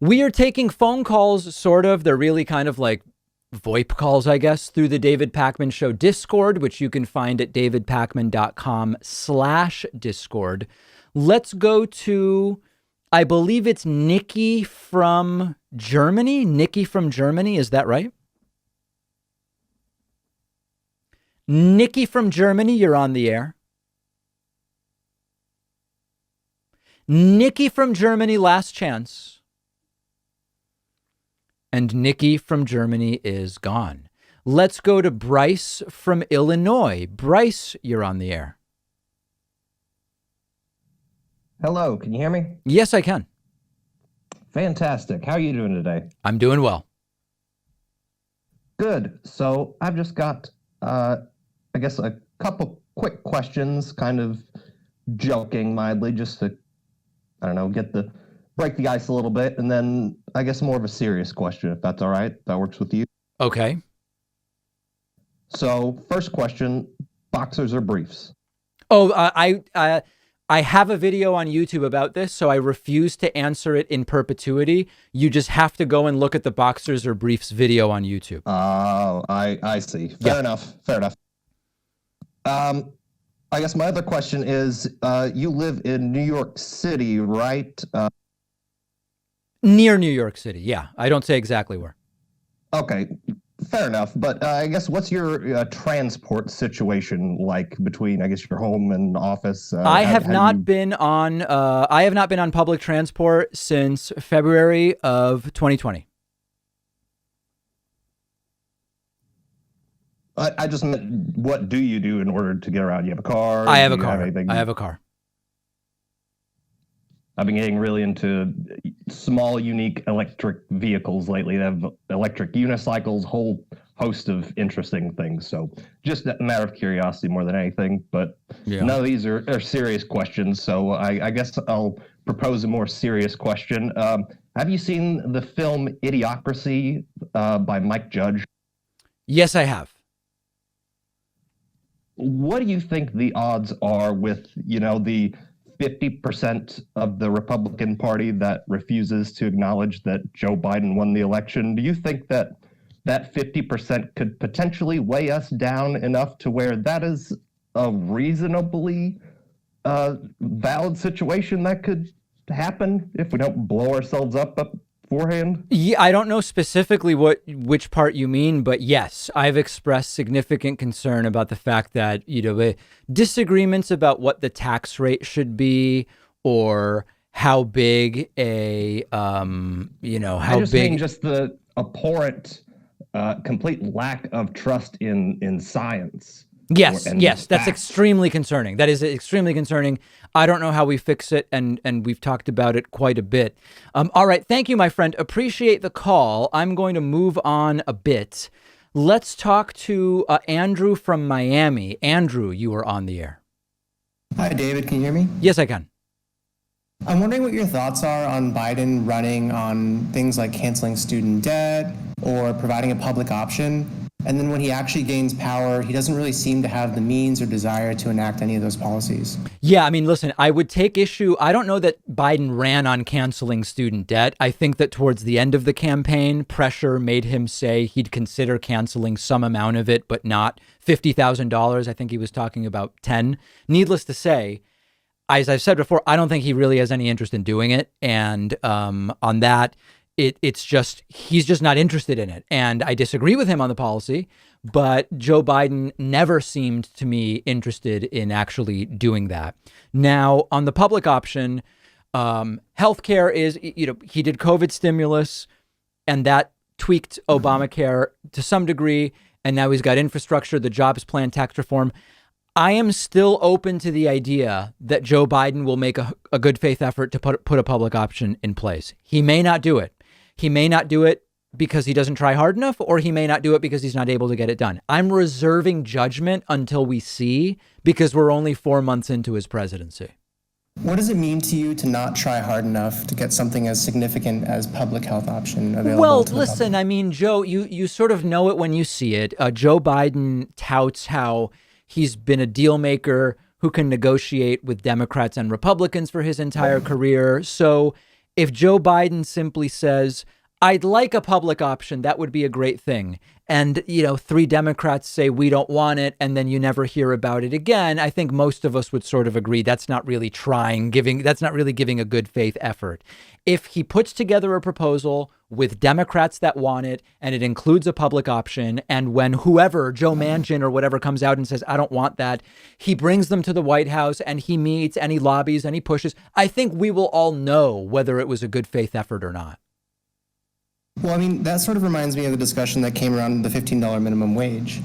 We are taking phone calls, sort of. They're really kind of like VoIP calls, I guess, through the David Pakman Show Discord, which you can find at davidpakman.com/Discord. Let's go to, I believe it's Nikki from Germany. Nikki from Germany, is that right? Nikki from Germany, you're on the air. Nikki from Germany, last chance. And Nikki from Germany is gone. Let's go to Bryce from Illinois. Bryce, you're on the air. Hello, can you hear me? Yes, I can. Fantastic. How are you doing today? I'm doing well. Good. So I've just got, I guess, a couple quick questions, kind of joking mildly, just to, I don't know, break the ice a little bit, and then I guess more of a serious question, if that's all right. That works with you. Okay. So first question, boxers or briefs? Oh, I have a video on YouTube about this, so I refuse to answer it in perpetuity. You just have to go and look at the boxers or briefs video on YouTube. Oh, I see. Fair enough. I guess my other question is, you live in New York City, right? Near New York City, yeah. I don't say exactly where. Okay, fair enough. But I guess what's your transport situation like between, I guess, your home and office? I have not been on public transport since February of 2020. I just meant, what do you do in order to get around? You have a car? I have a car. I have a car. I've been getting really into small, unique electric vehicles lately. They have electric unicycles, whole host of interesting things. So just a matter of curiosity more than anything. But none of these are serious questions. So I guess I'll propose a more serious question. Have you seen the film Idiocracy by Mike Judge? Yes, I have. What do you think the odds are with, the 50% of the Republican Party that refuses to acknowledge that Joe Biden won the election? Do you think that 50% could potentially weigh us down enough to where that is a reasonably valid situation that could happen if we don't blow ourselves up beforehand? Yeah, I don't know specifically which part you mean, but yes, I've expressed significant concern about the fact that, disagreements about what the tax rate should be or how big just the abhorrent, complete lack of trust in science. Yes, that's extremely concerning. That is extremely concerning. I don't know how we fix it, and we've talked about it quite a bit. All right, thank you, my friend. Appreciate the call. I'm going to move on a bit. Let's talk to Andrew from Miami. Andrew, you are on the air. Hi, David. Can you hear me? Yes, I can. I'm wondering what your thoughts are on Biden running on things like canceling student debt or providing a public option. And then when he actually gains power, he doesn't really seem to have the means or desire to enact any of those policies. Yeah, I mean, listen, I would take issue. I don't know that Biden ran on canceling student debt. I think that towards the end of the campaign, pressure made him say he'd consider canceling some amount of it, but not $50,000. I think he was talking about 10. Needless to say, as I've said before, I don't think he really has any interest in doing it. And on that, it's just, he's just not interested in it. And I disagree with him on the policy, but Joe Biden never seemed to me interested in actually doing that. Now, on the public option, healthcare is, he did COVID stimulus and that tweaked Obamacare to some degree. And now he's got infrastructure, the jobs plan, tax reform. I am still open to the idea that Joe Biden will make a good faith effort to put a public option in place. He may not do it. He may not do it because he doesn't try hard enough, or he may not do it because he's not able to get it done. I'm reserving judgment until we see, because we're only 4 months into his presidency. What does it mean to you to not try hard enough to get something as significant as public health option available? Well, to listen, public? I mean, Joe, you sort of know it when you see it. Joe Biden touts how he's been a deal maker who can negotiate with Democrats and Republicans for his entire career. So If Joe Biden simply says, I'd like a public option, that would be a great thing. And, 3 Democrats say we don't want it, and then you never hear about it again. I think most of us would sort of agree that's not really that's not really giving a good faith effort. If he puts together a proposal with Democrats that want it, and it includes a public option, and when whoever, Joe Manchin or whatever, comes out and says, I don't want that, he brings them to the White House and he meets and he lobbies and he pushes, I think we will all know whether it was a good faith effort or not. Well, I mean, that sort of reminds me of the discussion that came around the $15 minimum wage.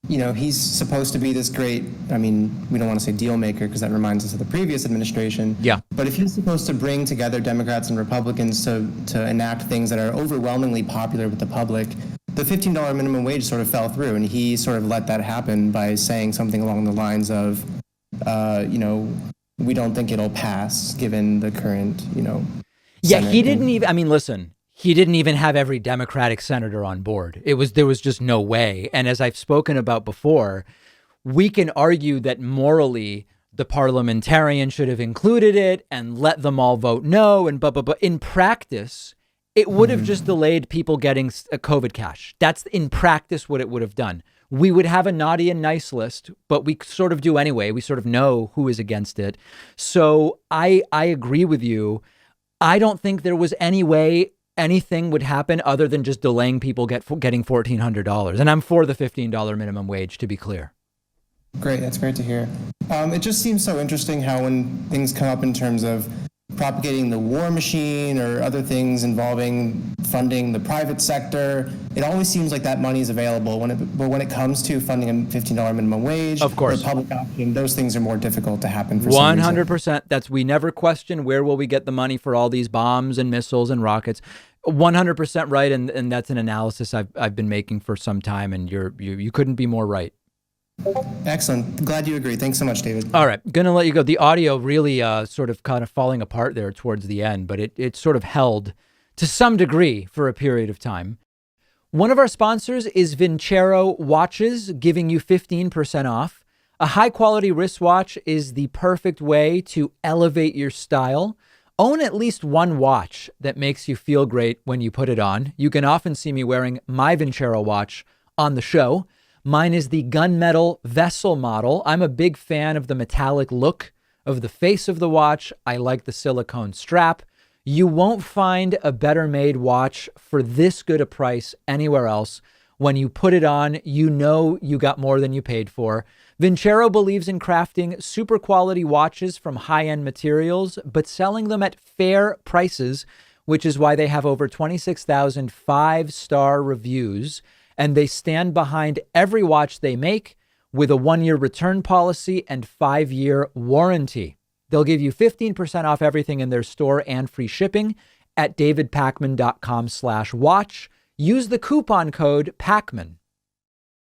He's supposed to be this great, I mean, we don't want to say deal maker because that reminds us of the previous administration. Yeah. But if he's supposed to bring together Democrats and Republicans to enact things that are overwhelmingly popular with the public, the $15 minimum wage sort of fell through, and he sort of let that happen by saying something along the lines of, we don't think it'll pass given the current, Yeah, Senate. he didn't even, I mean, listen, he didn't even have every Democratic senator on board. There was just no way. And as I've spoken about before, we can argue that morally the parliamentarian should have included it and let them all vote no and but in practice, it would have just delayed people getting a COVID cash. That's in practice what it would have done. We would have a naughty and nice list, but we sort of do anyway. We sort of know who is against it. So I agree with you. I don't think there was any way anything would happen other than just delaying people getting $1,400. And I'm for the $15 minimum wage, to be clear. Great. That's great to hear. It just seems so interesting how when things come up in terms of propagating the war machine or other things involving funding the private sector, it always seems like that money is available. But when it comes to funding a $15 minimum wage, of course, or a public option, those things are more difficult to happen for some reason. 100%. We never question where will we get the money for all these bombs and missiles and rockets. 100% right, and that's an analysis I've been making for some time, and you couldn't be more right. Excellent. Glad you agree. Thanks so much, David. All right. Going to let you go. The audio really sort of kind of falling apart there towards the end, but it sort of held to some degree for a period of time. One of our sponsors is Vincero Watches, giving you 15% off. A high-quality wristwatch is the perfect way to elevate your style. Own at least one watch that makes you feel great when you put it on. You can often see me wearing my Vincero watch on the show. Mine is the gunmetal vessel model. I'm a big fan of the metallic look of the face of the watch. I like the silicone strap. You won't find a better made watch for this good a price anywhere else. When you put it on, you know you got more than you paid for. Vincero believes in crafting super quality watches from high-end materials, but selling them at fair prices, which is why they have over 26,000 five-star reviews. And they stand behind every watch they make with a 1-year return policy and 5-year warranty. They'll give you 15% off everything in their store and free shipping at davidpakman.com/watch. Use the coupon code PAKMAN.